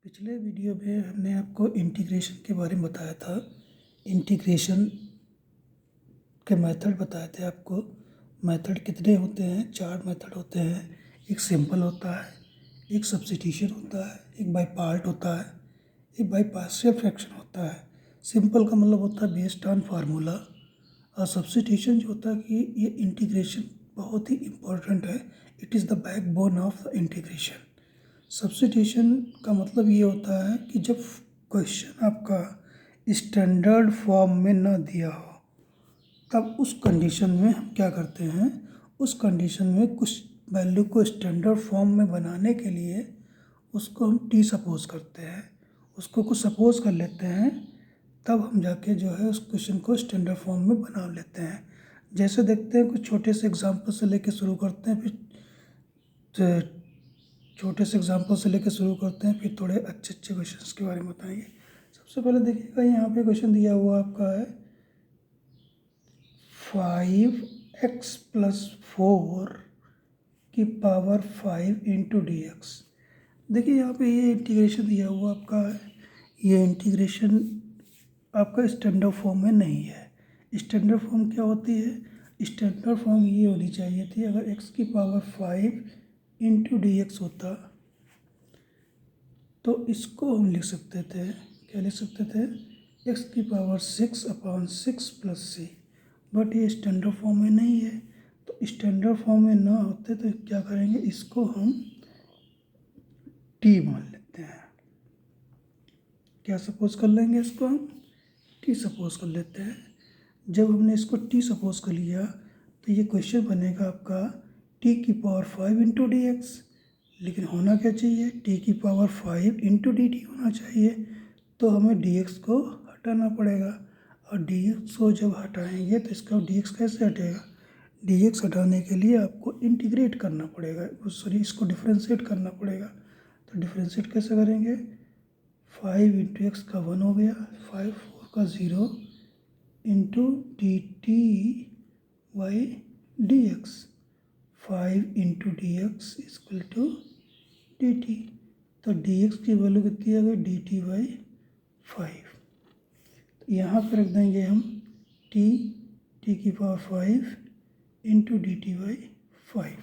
पिछले वीडियो में हमने आपको इंटीग्रेशन के बारे में बताया था। इंटीग्रेशन के मेथड बताए थे आपको। मेथड कितने होते हैं? 4 मेथड होते हैं। एक सिंपल होता है, एक सब्स्टिट्यूशन होता है, एक बाय पार्ट होता है, एक बाय पार्शियल फ्रैक्शन होता है। सिंपल का मतलब होता है बेस्ड ऑन फार्मूला, और सब्स्टिट्यूशन जो होता है कि ये इंटीग्रेशन बहुत ही इम्पोर्टेंट है। It is the backbone of the integration. Substitution का मतलब ये होता है कि जब क्वेश्चन आपका स्टैंडर्ड फॉर्म में ना दिया हो, तब उस कंडीशन में हम क्या करते हैं, उस कंडीशन में कुछ वैल्यू को स्टैंडर्ड फॉर्म में बनाने के लिए उसको हम टी सपोज करते हैं, उसको कुछ सपोज कर लेते हैं, तब हम जाके जो है उस क्वेश्चन को स्टैंडर्ड फॉर्म में बना लेते हैं। जैसे देखते हैं, कुछ छोटे से एग्जांपल से लेके शुरू करते हैं, फिर छोटे से एग्जांपल से लेकर शुरू करते हैं, फिर थोड़े अच्छे अच्छे क्वेश्चंस के बारे में बताएंगे। सबसे पहले देखिएगा, यहाँ पे क्वेश्चन दिया हुआ आपका है 5x+4 की पावर 5 इंटू डी एक्स। देखिए यहाँ पे ये इंटीग्रेशन दिया हुआ आपका है। ये इंटीग्रेशन आपका स्टैंडर्ड फॉर्म में नहीं है। स्टैंडर्ड फॉर्म क्या होती है? स्टैंडर्ड फॉर्म ये होनी चाहिए थी, अगर x की पावर 5 इंटू डी एक्स होता तो इसको हम लिख सकते थे, क्या लिख सकते थे, x की पावर 6/6 प्लस सी। बट ये स्टैंडर्ड फॉर्म में नहीं है, तो स्टैंडर्ड फॉर्म में ना होते तो क्या करेंगे, इसको हम t मान लेते हैं। क्या सपोज कर लेंगे, इसको हम t सपोज कर लेते हैं। जब हमने इसको t सपोज कर लिया तो ये क्वेश्चन बनेगा आपका t की पावर 5 इंटू डी एक्स। लेकिन होना क्या चाहिए, t की पावर 5 इंटू डी टी होना चाहिए। तो हमें डी एक्स को हटाना पड़ेगा, और डी एक्स को जब हटाएंगे तो इसका डी एक्स कैसे हटेगा? डी एक्स हटाने के लिए आपको इंटीग्रेट करना पड़ेगा, सॉरी इसको डिफ्रेंशिएट करना पड़ेगा। तो डिफ्रेंशिएट कैसे करेंगे? 5 इंटू एक्स का 1 हो गया, 5 4 का 0 into D T by D x. 5 into D x equal to D T. तो डी एक्स की वैल्यू कितनी आ गई, डी टी बाई 5। तो यहाँ पर रख देंगे हम टी की power 5 into D T by 5।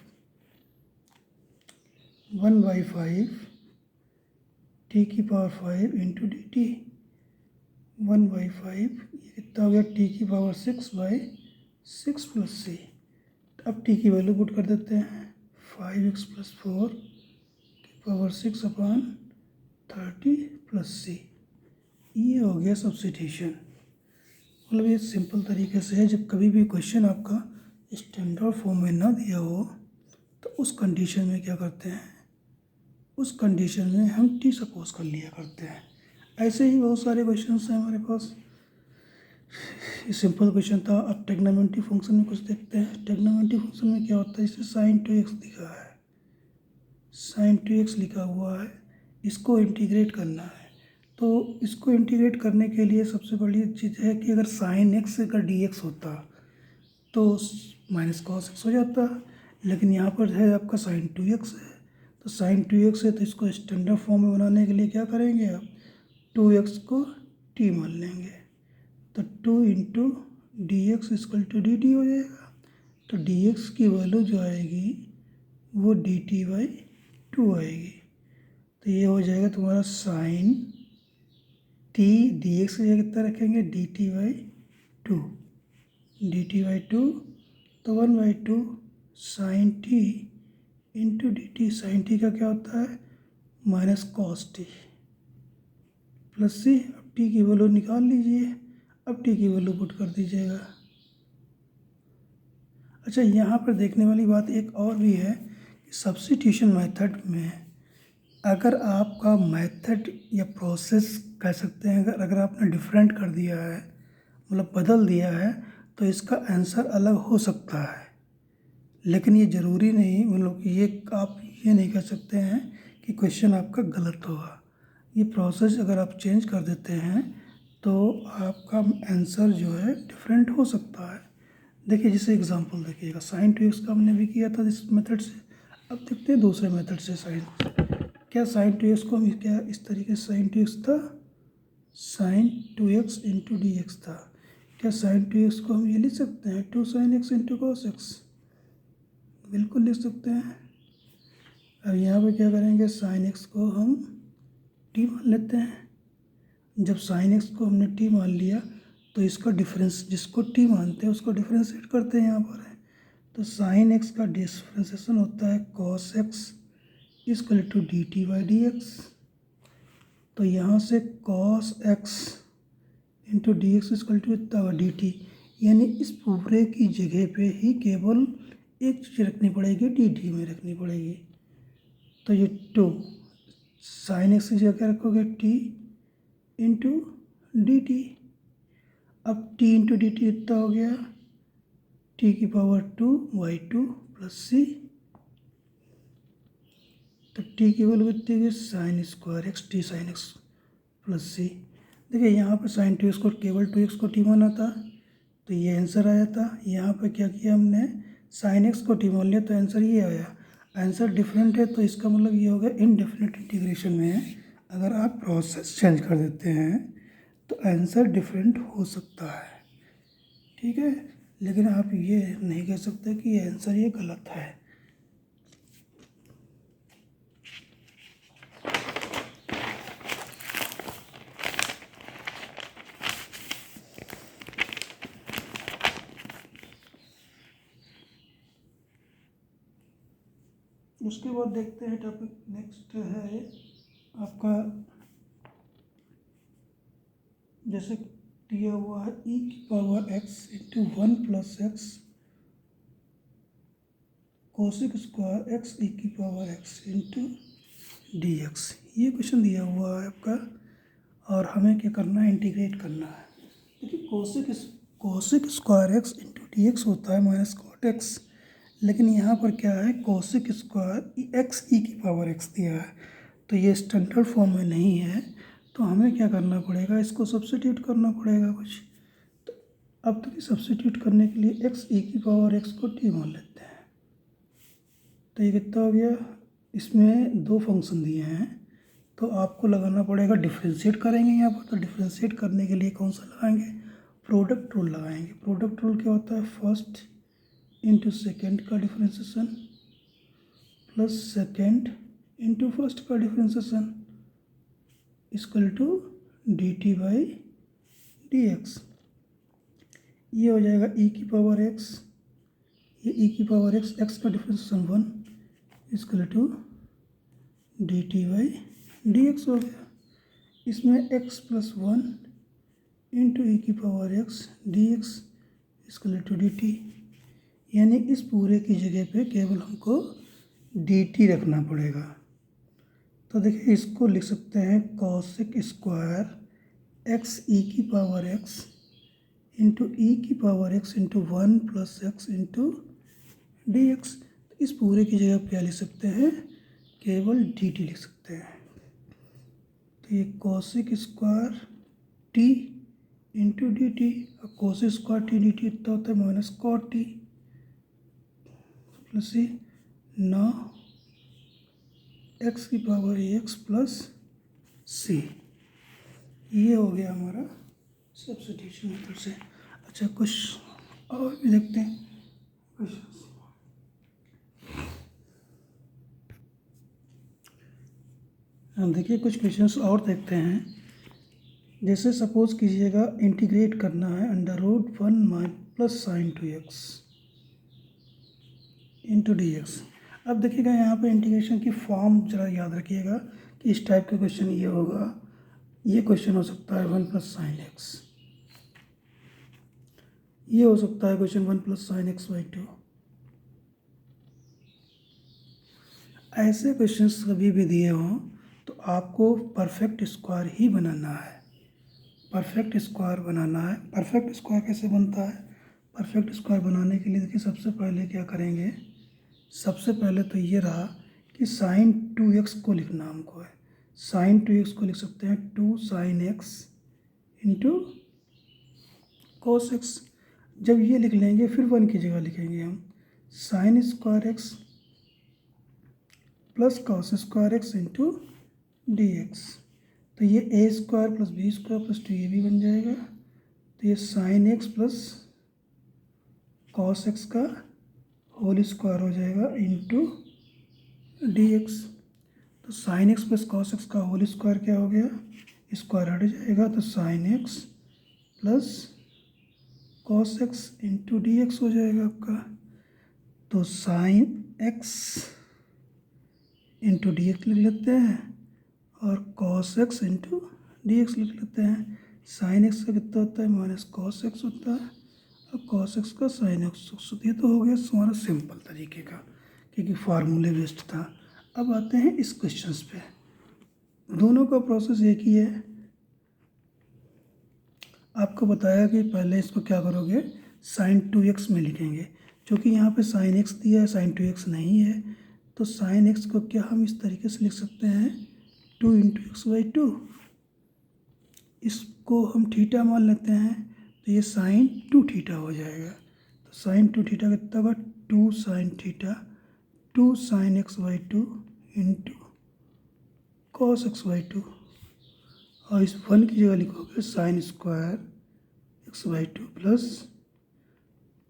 1/5 T की पावर 5 इंटू डी टी। 1/5 ये कितना हो गया, टी की पावर 6/6 प्लस सी। अब टी की वैल्यू पुट कर देते हैं, 5x+4 की पावर 6/30 प्लस सी। ये हो गया सब्स्टिट्यूशन। मतलब ये सिंपल तरीके से है, जब कभी भी क्वेश्चन आपका स्टैंडर्ड फॉर्म में ना दिया हो तो उस कंडीशन में क्या करते हैं, उस कंडीशन में हम टी सपोज कर लिया करते हैं। ऐसे ही बहुत सारे क्वेश्चन हैं हमारे पास। ये सिंपल क्वेश्चन था। अब ट्रिग्नोमेट्री फंक्शन में कुछ देखते हैं। ट्रिग्नोमेट्री फंक्शन में क्या होता है, इसे sin 2x लिखा है, sin 2x लिखा हुआ है, इसको इंटीग्रेट करना है। तो इसको इंटीग्रेट करने के लिए सबसे बड़ी चीज़ है कि अगर sin x का dx होता तो माइनस cos x हो जाता, लेकिन यहाँ पर है आपका sin 2x है। तो sin 2x है, तो इसको स्टैंडर्ड फॉर्म में बनाने के लिए क्या करेंगे, आप 2x को t मान लेंगे। तो 2 into D x equal to D t हो जाएगा। तो डी एक्स की वैल्यू जो आएगी वो डी टी बाई 2 आएगी। तो ये हो जाएगा तुम्हारा साइन टी, डी एक्स की जगह कितना रखेंगे, d T by 2, d T by 2। तो 1/2 sine t into D t. Sine t का क्या होता है, minus cos t plus c. अब टी की वैल्यू निकाल लीजिए, अब टी की वैल्यू पुट कर दीजिएगा। अच्छा, यहाँ पर देखने वाली बात एक और भी है कि सब्स्टिट्यूशन मेथड में अगर आपका मेथड या प्रोसेस कह सकते हैं, अगर आपने डिफरेंट कर दिया है, मतलब बदल दिया है, तो इसका आंसर अलग हो सकता है। लेकिन ये ज़रूरी नहीं, मतलब कि ये आप ये नहीं कह सकते हैं कि क्वेश्चन आपका गलत होगा। ये प्रोसेस अगर आप चेंज कर देते हैं तो आपका आंसर जो है डिफरेंट हो सकता है। देखिए, जैसे एग्जांपल देखिएगा, sin 2x का हमने भी किया था इस मेथड से। अब देखते हैं दूसरे मेथड से साइन। क्या साइन टू एक्स को हम क्या इस तरीके से साइन टू एक्स था, sign to x into D x था, क्या साइन टू एक्स को हम ये लिख सकते हैं two sine x into cos x? बिल्कुल लिख सकते हैं। अब यहाँ पे क्या करेंगे, साइन एक्स को हम टी मान लेते हैं। जब साइन एक्स को हमने टी मान लिया तो इसका डिफरेंस, जिसको टी मानते हैं उसको डिफरेंशिएट करते हैं यहाँ पर है। तो साइन एक्स का डिफरेंशिएशन होता है cos x equal to D T by D x. तो यहाँ से cos x into D x equal to इतना डी टी, यानी इस पूरे की जगह पे ही केवल एक चीज़ रखनी पड़ेगी, डी टी में रखनी पड़ेगी। तो ये टू साइन एक्स की जगह क्या रखोगे, टी इंटू डी टी। अब टी इंटू डी टी इतना हो गया टी की पावर 2 बाई 2 प्लस सी। तो टी की वैल्यू कितनी होगी, sine square X T sine X plus C. देखिए यहाँ पे साइन टू एक्स को केवल 2x को टी माना था तो ये आंसर आया था। यहाँ पे क्या किया हमने, साइन एक्स को टी मान लिया तो आंसर ये आया। आंसर डिफरेंट है तो इसका मतलब ये हो गया इनडेफिनिट इंटीग्रेशन में अगर आप प्रोसेस चेंज कर देते हैं तो आंसर डिफरेंट हो सकता है, ठीक है। लेकिन आप ये नहीं कह सकते कि ये आंसर ये गलत है। उसके बाद देखते हैं टॉपिक नेक्स्ट है आपका, जैसे दिया हुआ है ई की power X into 1 plus X cosec square X E की power X into D X. ये क्वेश्चन दिया हुआ है आपका और हमें क्या करना है, इंटीग्रेट करना है। देखिए cosec square x into D x होता है माइनस कॉट एक्स, लेकिन यहाँ पर क्या है, कोसिक स्क्वायर एक्स ई की पावर एक्स दिया है तो ये स्टैंडर्ड फॉर्म में नहीं है। तो हमें क्या करना पड़ेगा, इसको सब्स्टिट्यूट करना पड़ेगा कुछ। तो अब तो सब्स्टिट्यूट करने के लिए एक्स ई की पावर एक्स को टी मान लेते हैं। तो ये कितना हो गया, इसमें दो फंक्शन दिए हैं तो आपको लगाना पड़ेगा, डिफ्रेंशिएट करेंगे यहाँ पर। तो डिफ्रेंशिएट करने के लिए कौन सा लगाएंगे, प्रोडक्ट रूल लगाएंगे। प्रोडक्ट रूल क्या होता है, फर्स्ट इंटू सेकेंड का differentiation plus second into first का differentiation equal to D T by D X. ये हो जाएगा ई की पावर एक्स, ये ई की पावर एक्स, एक्स का differentiation 1 equal to D T by D x हो गया। इसमें एक्स प्लस 1 इंटू ई की power x d x equal to D t, यानी इस पूरे की जगह पे केवल हमको डी टी रखना पड़ेगा। तो देखिए इसको लिख सकते हैं कॉसिक स्क्वायर एक्स ई की पावर एक्स इंटू ई की power X into 1 plus x into D x. इस पूरे की जगह क्या लिख सकते हैं, केवल डी टी लिख सकते हैं। तो ये cosec square T into D T, और cosec square T D T इतना होता है minus cot T plus C. ना एक्स की पावर एक्स प्लस सी, ये हो गया हमारा सब्स्टिट्यूशन मेथड से। अच्छा कुछ और भी देखते हैं क्वेश्चन। हम देखिए कुछ क्वेश्चंस और देखते हैं। जैसे सपोज कीजिएगा इंटीग्रेट करना है under root 1 plus sine 2x into D x. अब देखिएगा यहाँ पे इंटीग्रेशन की फॉर्म जरा याद रखिएगा कि इस टाइप का क्वेश्चन ये होगा। ये क्वेश्चन हो सकता है 1 प्लस साइन एक्स, ये हो सकता है question 1 plus sine x by 2। ऐसे क्वेश्चंस कभी भी दिए हों तो आपको परफेक्ट स्क्वायर ही बनाना है, परफेक्ट स्क्वायर बनाना है। परफेक्ट स्क्वायर कैसे बनता है, परफेक्ट स्क्वायर बनाने के लिए देखिए सबसे पहले क्या करेंगे, सबसे पहले तो ये रहा कि साइन 2x को लिखना हमको है। साइन 2x को लिख सकते हैं 2 sine x into cos x. जब ये लिख लेंगे फिर 1 की जगह लिखेंगे हम sine square X plus cos square x into D x. तो ये A square plus B square plus 2ab बन जाएगा। तो ये sine X plus cos x का होल स्क्वायर हो जाएगा इंटू डी एक्स। तो sine X plus cos x का होल स्क्वायर क्या हो गया, स्क्वायर हट जाएगा, तो sine X plus cos x into D x हो जाएगा आपका। तो sine x into D x लिख लेते हैं और cos x into D x लिख लेते हैं। साइन एक्स का कितना होता है, माइनस कॉस एक्स होता है, और कॉस एक्स का साइन एक्स होता है। ये तो हो गया हमारा सिंपल तरीके का, क्योंकि फार्मूले बेस्ड था। अब आते हैं इस क्वेश्चंस पे। दोनों का प्रोसेस एक ही है। आपको बताया कि पहले इसको क्या करोगे, साइन 2x में लिखेंगे। क्योंकि यहाँ पे साइन एक्स दिया है, साइन 2x नहीं है, तो साइन एक्स को क्या हम इस तरीके से लिख सकते हैं, 2 इंटू एक्स बाई 2। इसको हम थीटा मान लेते हैं, तो ये साइन 2 थीटा हो जाएगा। तो साइन 2 थीटा कितना होगा, 2 sine theta 2 sine x by 2 into cos x by 2। और इस 1 की जगह लिखोगे sine square x by 2 plus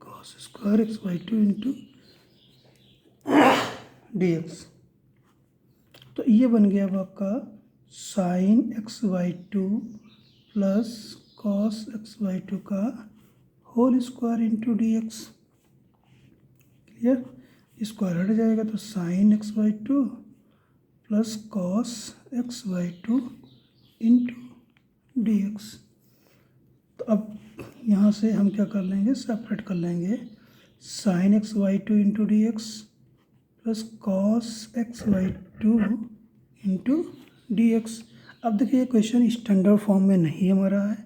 cos square x by 2 into D x. तो ये बन गया अब आपका sine x by 2 plus cos x by 2 का whole square into D x. Clear, square हट जाएगा, तो sine x by 2 plus cos x by 2 into D x. तो अब यहाँ से हम क्या कर लेंगे, सेपरेट कर लेंगे, sine x by 2 into D x plus cos x by 2 into D x. अब देखिए क्वेश्चन स्टैंडर्ड फॉर्म में नहीं हमारा है,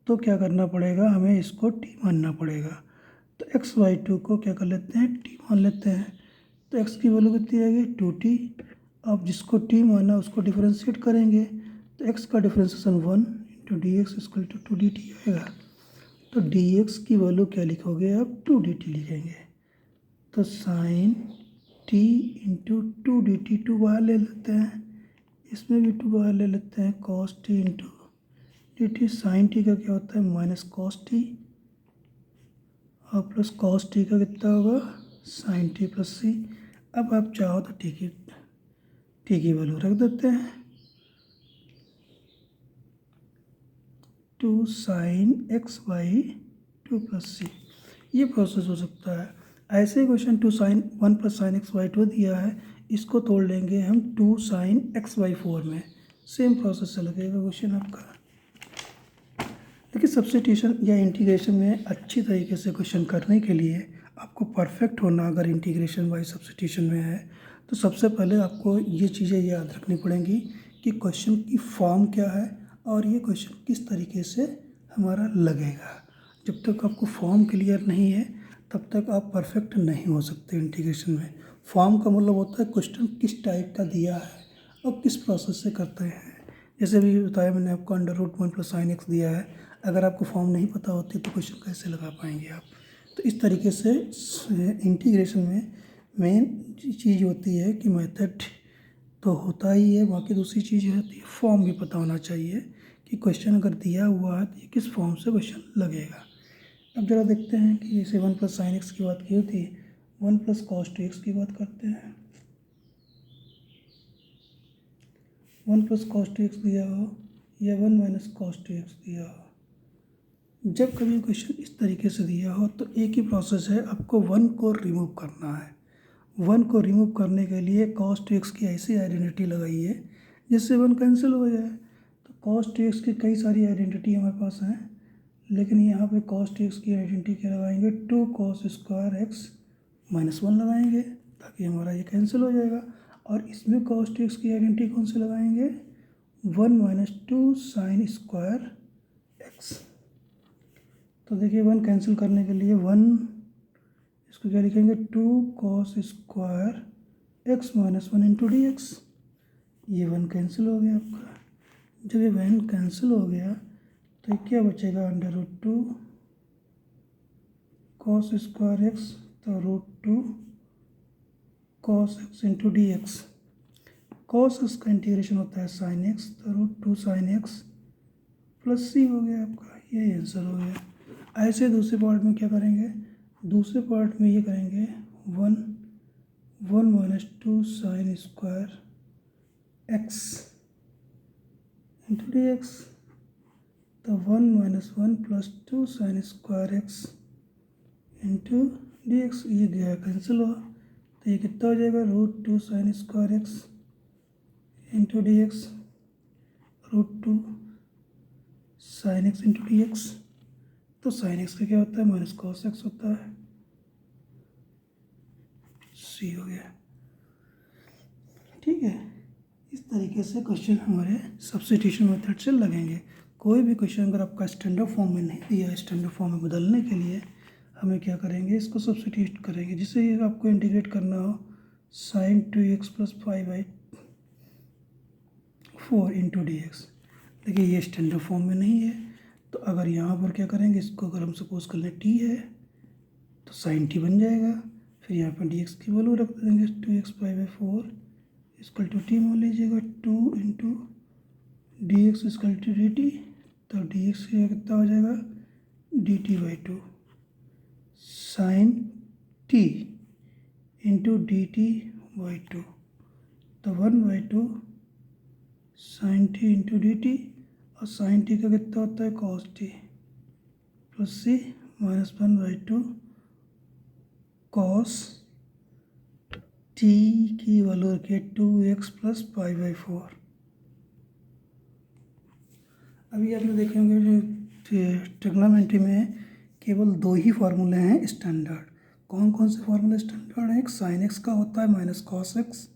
तो क्या करना पड़ेगा, हमें इसको टी मानना पड़ेगा। तो एक्स बाई 2 को क्या कर लेते हैं, टी मान लेते हैं। तो एक्स की वैल्यू कितनी आएगी, 2t। अब जिसको टी माना उसको डिफ्रेंशिएट करेंगे, तो एक्स का differentiation 1 into D x equal to 2dt आएगा। तो डी एक्स की वैल्यू क्या लिखोगे आप, 2dt लिखेंगे। तो साइन टी इंटू 2dt, 2 बाहर ले लेते हैं, इसमें भी 2 बाहर ले लेते हैं, cos t into D t. Sine t का क्या होता है, माइनस कॉस टी, और प्लस कॉस टी का कितना होगा, साइन टी प्लस सी। अब आप चाहो तो टी की वैल्यू रख देते हैं, 2 sine x by 2 plus C. ये प्रोसेस हो सकता है। ऐसे ही question 2 sine 1 plus sine x by 2 दिया है, इसको तोड़ लेंगे हम 2 साइन एक्स बाई 4 में। सेम प्रोसेस से लगेगा क्वेश्चन आपका। देखिए सब्स्टिट्यूशन या इंटीग्रेशन में अच्छी तरीके से क्वेश्चन करने के लिए आपको परफेक्ट होना, अगर इंटीग्रेशन बाई सब्स्टिट्यूशन में है, तो सबसे पहले आपको ये चीज़ें याद रखनी पड़ेंगी कि क्वेश्चन की फॉर्म क्या है और ये क्वेश्चन किस तरीके से हमारा लगेगा। जब तक आपको फॉर्म क्लियर नहीं है तब तक आप परफेक्ट नहीं हो सकते इंटीग्रेशन में। फॉर्म का मतलब होता है क्वेश्चन किस टाइप का दिया है और किस प्रोसेस से करते हैं। जैसे भी बताया मैंने आपको, √1 प्लस साइन एक्स दिया है, अगर आपको फॉर्म नहीं पता होती तो क्वेश्चन कैसे लगा पाएंगे आप। तो इस तरीके से इंटीग्रेशन में मेन चीज़ होती है कि मेथड तो होता ही है, बाकी दूसरी चीज़ होती है फॉर्म भी पता होना चाहिए कि क्वेश्चन अगर दिया हुआ है तो ये किस फॉर्म से क्वेश्चन लगेगा। अब ज़रा देखते हैं कि जैसे 1 प्लस साइन एक्स की बात की होती है, 1 प्लस कॉस 2x की बात करते हैं। 1 प्लस कॉस 2x दिया हो या 1 माइनस कॉस 2x दिया हो, जब कभी क्वेश्चन इस तरीके से दिया हो तो एक ही प्रोसेस है, आपको 1 को रिमूव करना है। 1 को रिमूव करने के लिए cos 2x की ऐसी आइडेंटिटी लगाइए जिससे 1 कैंसिल हो जाए। तो cos 2x की कई सारी आइडेंटिटी हमारे पास हैं, लेकिन यहाँ पे cos 2x की आइडेंटिटी क्या लगाएंगे, 2 cos स्क्वायर एक्स माइनस 1 लगाएंगे ताकि हमारा ये कैंसिल हो जाएगा। और इसमें cos 2x की आइडेंटिटी कौन सी लगाएंगे, 1 माइनस 2 साइन स्क्वायर एक्स। तो देखिए 1 कैंसिल करने के लिए 1, इसको क्या लिखेंगे, 2 cos square x minus 1 into D X. ये 1 कैंसिल हो गया आपका। जब ये 1 कैंसिल हो गया तो ये क्या बचेगा, √2 cos स्क्वायर एक्स, तो √2 cos x into D x. Cos x का इंटीग्रेशन होता है साइन एक्स, तो √2 साइन एक्स प्लस सी हो गया आपका, ये आंसर हो गया। ऐसे दूसरे पार्ट में क्या करेंगे, दूसरे पार्ट में ये करेंगे 1 minus 2 sign square x into D x, तो 1 minus 1 plus 2 sign square x into D X, ये गया कैंसिल हुआ, तो ये कितना हो जाएगा √2 sign square x into D x, √2 sine x into D x, तो साइन एक्स का क्या होता है माइनस कॉस एक्स होता है, सी हो गया। ठीक है, इस तरीके से क्वेश्चन हमारे सब्स्टिट्यूशन मेथड से लगेंगे। कोई भी क्वेश्चन अगर आपका स्टैंडर्ड फॉर्म में नहीं दिया है, स्टैंडर्ड फॉर्म में बदलने के लिए हमें क्या करेंगे, इसको सब्स्टिट्यूट करेंगे। जिसे आपको इंटीग्रेट करना हो sin 2x plus 5/4 into D x, देखिए ये स्टैंडर्ड फॉर्म में नहीं है, तो अगर यहाँ पर क्या करेंगे, इसको अगर हम सपोज कर लें t है तो sin t बन जाएगा, फिर यहाँ पर dx की वैल्यू रख देंगे 2x π/4 इक्वल टू टी मान लीजिएगा 2 into D x equal to D T, तो डी एक्स कितना हो जाएगा dt/2 sign t into dt/2, तो 1/2 sine t into D T, और साइन टी का कितना होता है cos t plus c minus 1/2 cos t की वैल्यू रखिए 2x प्लस 5/4। अभी आपने देखे होंगे जो ट्रिग्नोमेट्री में केवल दो ही फार्मूले हैं स्टैंडर्ड। कौन कौन से फार्मूले स्टैंडर्ड हैं, एक साइन एक्स का होता है माइनस कॉस एक्स,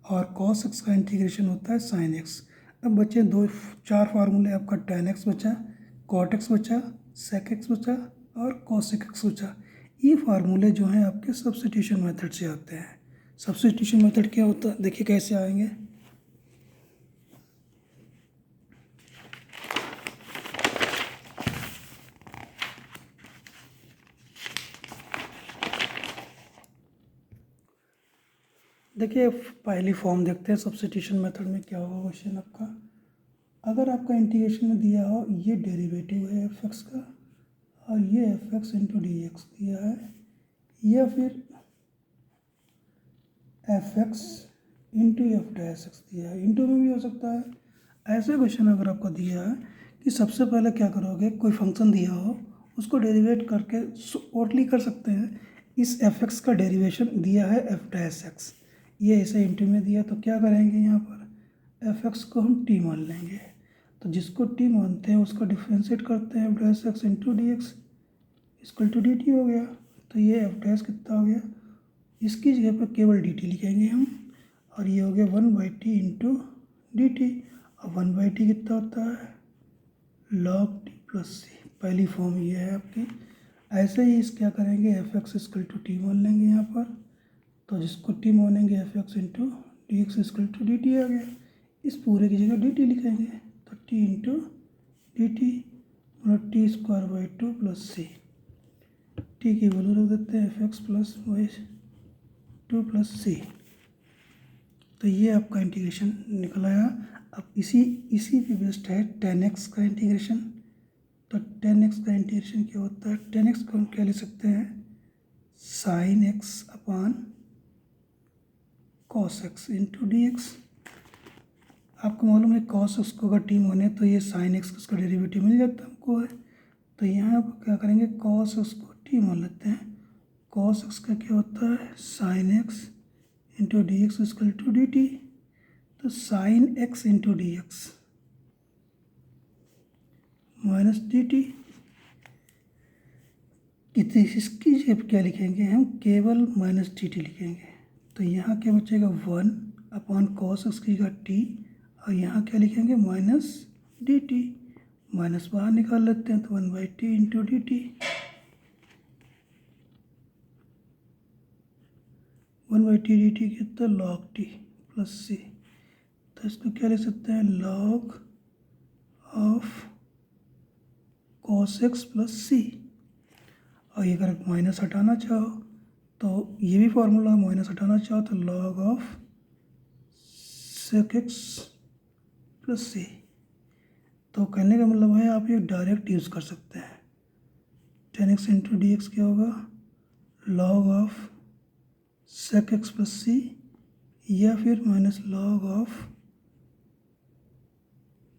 और कॉस एक्स का इंटीग्रेशन होता है साइन एक्स। अब बचे 4 फार्मूले, आपका tan एक्स बचा, कॉट एक्स बचा, सेक एक्स बचा और कॉसेक एक्स बचा। ये फार्मूले जो हैं आपके सब्स्टिट्यूशन मेथड से आते हैं। सब्स्टिट्यूशन मेथड क्या होता है, देखिए कैसे आएंगे। देखिए पहली फॉर्म देखते हैं सब्स्टिट्यूशन मेथड में क्या होगा क्वेश्चन आपका। अगर आपका इंटीग्रेशन में दिया हो ये डेरिवेटिव है एफ एक्स का, और ये F X into D x दिया है, या फिर F X into F dash x दिया है, इंटू में भी हो सकता है। ऐसे क्वेश्चन अगर आपको दिया है कि सबसे पहले क्या करोगे, कोई फंक्शन दिया हो उसको डेरिवेट करके शॉर्टली कर सकते हैं। इस एफ एक्स का डेरिवेशन दिया है एफ डैश एक्स, ये ऐसे इंटू में दिया, तो क्या करेंगे यहाँ पर एफ एक्स को हम टी मान लेंगे, तो जिसको टी मानते हैं उसका डिफ्रेंशिएट करते हैं, f dash x into D x equal to D t हो गया। तो ये एफ डैश कितना हो गया, इसकी जगह पर केवल डी टी लिखेंगे हम, और ये हो गया 1/t इंटू डी टी, और 1/t कितना होता है log t प्लस सी, पहली फॉर्म ये है आपकी। ऐसे ही इस क्या करेंगे F X equal to T मान लेंगे यहाँ पर, तो जिसको टी मानेंगे F X into D x equal to D T आ गया, इस पूरे की जगह डी टी लिखेंगे, तो टी इंटू डी टी मतलब t² / 2 प्लस सी, टी की वैल्यू रख देते हैं F X plus Y 2 plus C. तो ये आपका इंटीग्रेशन निकल आया। अब इसी पे बेस्ड है tan x का इंटीग्रेशन। तो tan x का इंटीग्रेशन क्या होता है, tan x को हम क्या लिख सकते हैं साइन एक्स अपान cos x into D x. आपको मालूम है कॉस एक्स को अगर टी माने तो ये साइन एक्स उसका डेरिवेटिव मिल जाता है हमको है, तो यहाँ पर क्या करेंगे कॉस एक्स को टी मान लेते हैं। कॉस एक्स का क्या होता है sine x into D x equal to D T, तो sine x into D X minus D T, इसकी जगह क्या लिखेंगे हम केवल माइनस डी टी लिखेंगे, तो यहाँ क्या बचेगा 1 अपॉन कॉस एक्स की टी, और यहाँ क्या लिखेंगे माइनस डी टी, माइनस बाहर निकाल लेते हैं तो 1/t into D T, 1/t D T कितना लॉग टी प्लस सी, तो इसको क्या लिख सकते हैं log of cos X plus C. और ये अगर माइनस हटाना चाहो तो ये भी फार्मूला माइनस हटाना चाहो तो log of sec x plus C. तो कहने का मतलब है आप ये डायरेक्ट यूज़ कर सकते हैं। 10x इंटू डी एक्स क्या होगा, log of sec x plus C, या फिर minus log of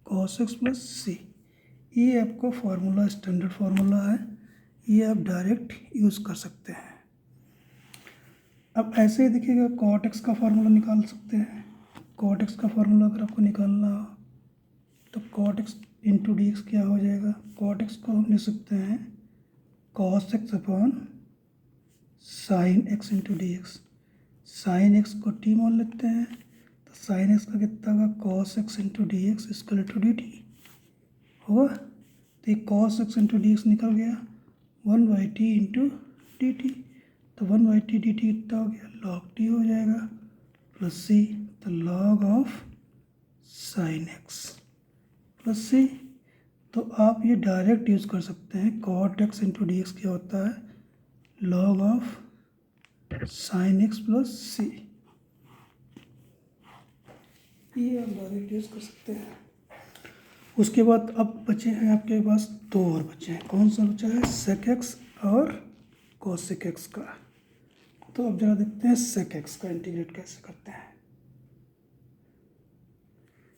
cos X plus C. ये आपका फार्मूला स्टैंडर्ड फार्मूला है, ये आप डायरेक्ट यूज़ कर सकते हैं। अब ऐसे ही देखिएगा कॉट एक्स का फार्मूला निकाल सकते हैं। कॉट एक्स का फार्मूला अगर आपको निकालना हो तो cot x into D x क्या हो जाएगा, कॉट एक्स को हम लिख सकते हैं cos x upon sine x into D x. Sine x को टी मान लेते हैं, तो साइन एक्स का कितना होगा, cos x into D x equal to D t होगा। तो ये cos x into D x निकल गया 1/t इंटू डी टी। तो 1/t डी टी कितना हो गया, लॉग टी हो जाएगा प्लस सी, तो log of sine X plus C. तो आप ये डायरेक्ट यूज़ कर सकते हैं। Cot x into D x क्या होता है, log of sine X plus C. ये आप डायरेक्ट यूज़ कर सकते हैं। उसके बाद अब बचे हैं आपके पास दो और बचे हैं। कौन सा बचा है, सेक एक्स और कोसेक एक्स का। तो अब जरा देखते हैं सेक एक्स का इंटीग्रेट कैसे करते हैं।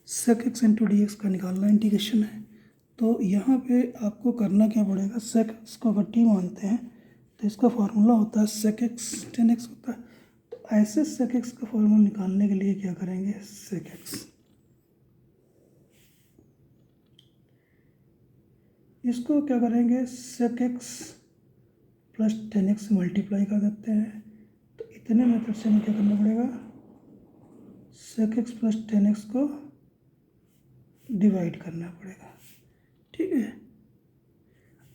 Sec x into D x का निकालना इंटीग्रेशन है। तो यहाँ पे आपको करना क्या पड़ेगा, सेक एक्स को अगर टी मानते हैं तो इसका फार्मूला होता है सेक एक्स 10x होता है। तो ऐसे सेक एक्स का फार्मूला निकालने के लिए क्या करेंगे, सेक एक्स, इसको क्या करेंगे, सेक एक्स प्लस 10x मल्टीप्लाई कर देते हैं। तो इतने मेथड से हमें क्या करना पड़ेगा, सेक एक्स प्लस 10x को डिवाइड करना पड़ेगा। ठीक है,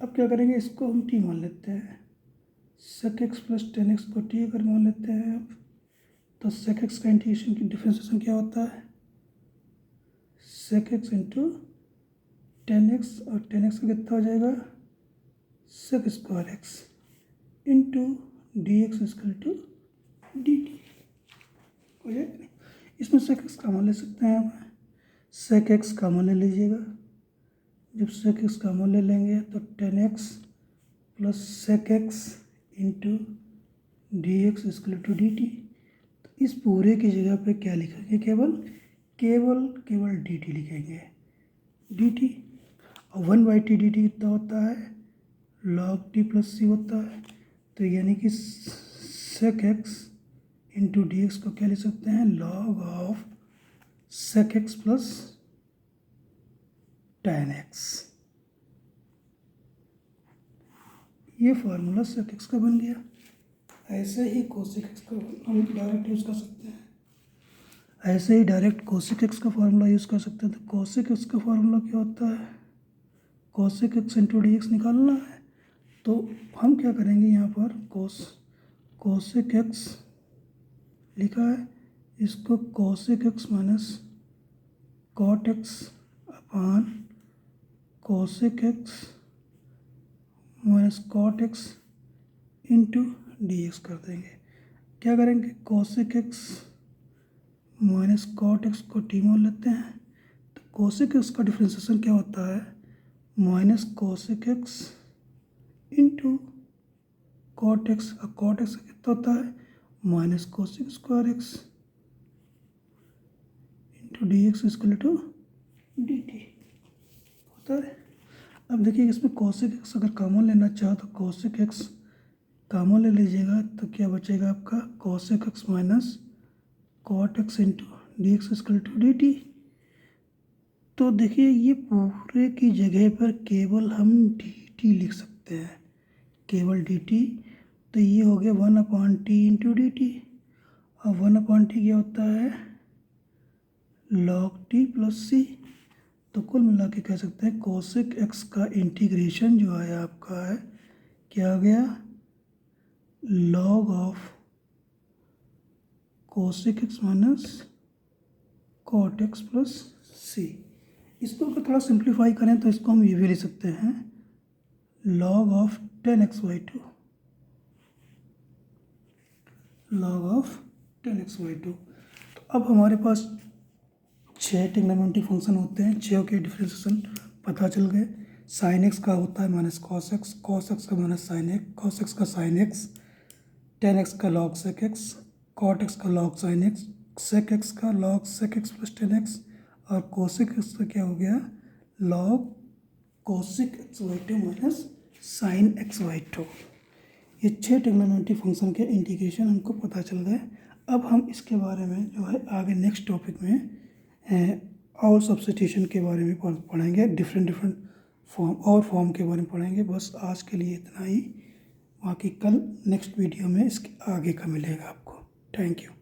अब क्या करेंगे, इसको हम टी मान लेते हैं। सेक एक्स प्लस 10x को टी अगर मान लेते हैं अब, तो सेक एक्स का इंटीग्रेशन की डिफरेंशिएशन क्या होता है, सेक एक्स इंटू 10x, और 10x का कितना हो जाएगा, sec square x into D x equal to D t हो जाएगा। इसमें सेक एक्स कॉमन ले सकते हैं आप, सेक एक्स कॉमन ले लीजिएगा। जब सेक एक्स कॉमन ले लेंगे तो 10x plus sec x into D x equal to D T. तो इस पूरे की जगह पे क्या लिखेंगे, केवल केवल केवल डी टी लिखेंगे, डी टी। और 1/t डी टी कितना होता है, लॉग टी प्लस सी होता है। तो यानी कि sec x into D x को क्या लिख सकते हैं, log of sec x plus 10x। ये फार्मूला सेक एक्स का बन गया। ऐसे ही कोसेक एक्स का हम डायरेक्ट यूज़ कर सकते हैं। ऐसे ही डायरेक्ट कोसेक एक्स का फार्मूला यूज़ कर सकते हैं। तो कोसेक एक्स का फार्मूला क्या होता है, cosec x into D x निकालना है। तो हम क्या करेंगे, यहाँ पर कोसेक एक्स लिखा है, इसको cosec x minus cot x upon cosec x minus cot x into D x कर देंगे। क्या करेंगे, cosec x minus cot x को टी मान लेते हैं। तो कोसेक एक्स का डिफरेंशिएशन क्या होता है, minus cosec x into cot x. और कॉट एक्स कितना होता है, minus cosec square x into D x equal to D t होता है। अब देखिए इसमें कोसेक एक्स अगर कॉमन लेना चाहो तो कोसेक एक्स कॉमन ले लीजिएगा, तो क्या बचेगा आपका, cosec x minus cot x into D x equal to D T. तो देखिए ये पूरे की जगह पर केवल हम डी टी लिख सकते हैं, केवल डी टी। तो ये हो गया 1/t इंटू डी टी। और 1/t क्या होता है, लॉग टी प्लस सी। तो कुल मिला के कह सकते हैं कोसेक एक्स का इंटीग्रेशन जो आया आपका है, क्या आ गया, log of cosec x minus cot x plus c. इसको अगर थोड़ा सिंप्लीफाई करें तो इसको हम ये भी लिख सकते हैं, log of 10x/2, log of 10x/2। तो अब हमारे पास 6 ट्रिग्नोमेट्रिक फंक्शन होते हैं, 6 के डिफरेंशिएशन पता चल गए। साइन एक्स का होता है minus cos x, cos x का minus sine x, cos x का साइन एक्स, टेन एक्स का log sec x, cot x का log sine x, sec x का log sec x plus tan x, और cosec x का क्या हो गया, log cosec x by two minus sine x by two. ये 6 trigonometric function के इंटीग्रेशन हमको पता चल गए। अब हम इसके बारे में जो है आगे नेक्स्ट टॉपिक में और सब्स्टिट्यूशन के बारे में पढ़ेंगे, डिफरेंट फॉर्म और फॉर्म के बारे में पढ़ेंगे। बस आज के लिए इतना ही, बाकी कल नेक्स्ट वीडियो में इसके आगे का मिलेगा आपको। Thank you.